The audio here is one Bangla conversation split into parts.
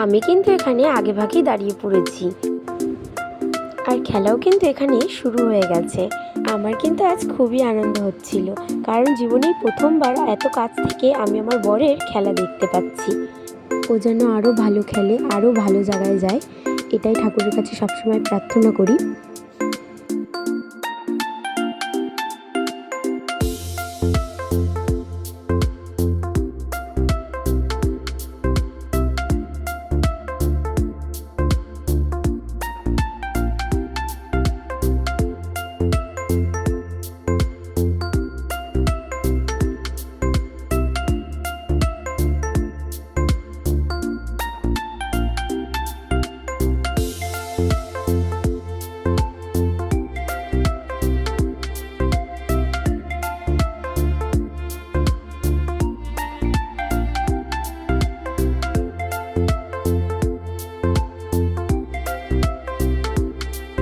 আমি কিন্তু এখানে আগে ভাগেই দাঁড়িয়ে পড়েছি, আর খেলাও কিন্তু এখানে শুরু হয়ে গেছে। আমার কিন্তু আজ খুবই আনন্দ হচ্ছিল, কারণ জীবনেই প্রথমবার এত কাছ থেকে আমি আমার বরের খেলা দেখতে পাচ্ছি। ও যেন আরও ভালো খেলে, আরও ভালো জায়গায় যায়, এটাই ঠাকুরের কাছে সবসময় প্রার্থনা করি।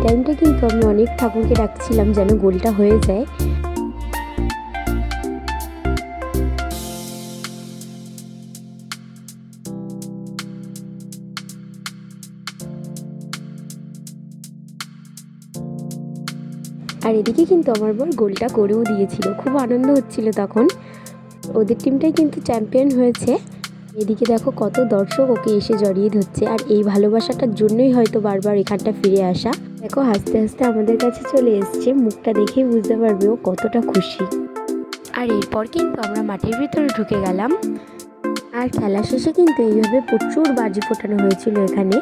টাইমটা কিন্তু আমি অনেক ঠাকুরকে ডাকছিলাম যেন গোলটা হয়ে যায়। আর এদিকে কিন্তু আমার বর গোলটা করেও দিয়েছিল, খুব আনন্দ হচ্ছিল তখন। ওদের টিমটাই কিন্তু চ্যাম্পিয়ন হয়েছে। এদিকে দেখো কত দর্শক ওকে এসে জড়িয়ে ধরছে, আর এই ভালোবাসাটার জন্যই হয়তো বারবার এখানটা ফিরে আসা। দেখো হাসতে হাসতে আমাদের কাছে চলে এসছে, মুখটা দেখেই বুঝতে পারবে ও কতটা খুশি। আর এরপর কিন্তু আমরা মাঠের ভিতরে ঢুকে গেলাম, আর খেলা শেষে কিন্তু এইভাবে প্রচুর বাজি ফোটানো হয়েছিল এখানে।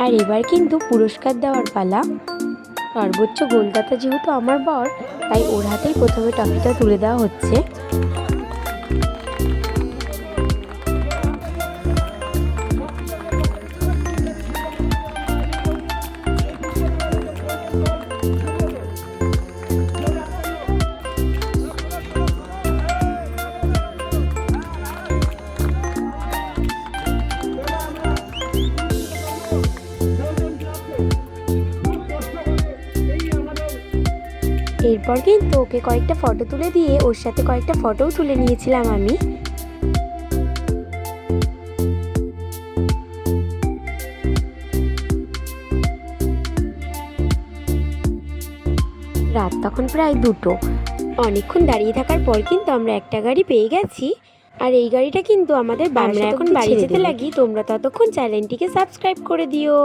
আর এবার কিন্তু পুরস্কার দেওয়ার পালা। সর্বোচ্চ গোলদাতা যেহেতু আমার বর, তাই ওর হাতেই প্রথমে ট্রফিটা তুলে দেওয়া হচ্ছে। এরপর কিন্তু ওকে কয়েকটা ফটো তুলে দিয়ে ওর সাথে কয়েকটা ফটোও তুলে নিয়েছিলাম আমি। রাত তখন প্রায় 2টো। অনেকক্ষণ দাঁড়িয়ে থাকার পর কিন্তু আমরা একটা গাড়ি পেয়ে গেছি, আর এই গাড়িটা কিন্তু আমাদের আমরা এখন বাড়ি যেতে লাগি। তোমরা ততক্ষণ চ্যানেলটিকে সাবস্ক্রাইব করে দিও।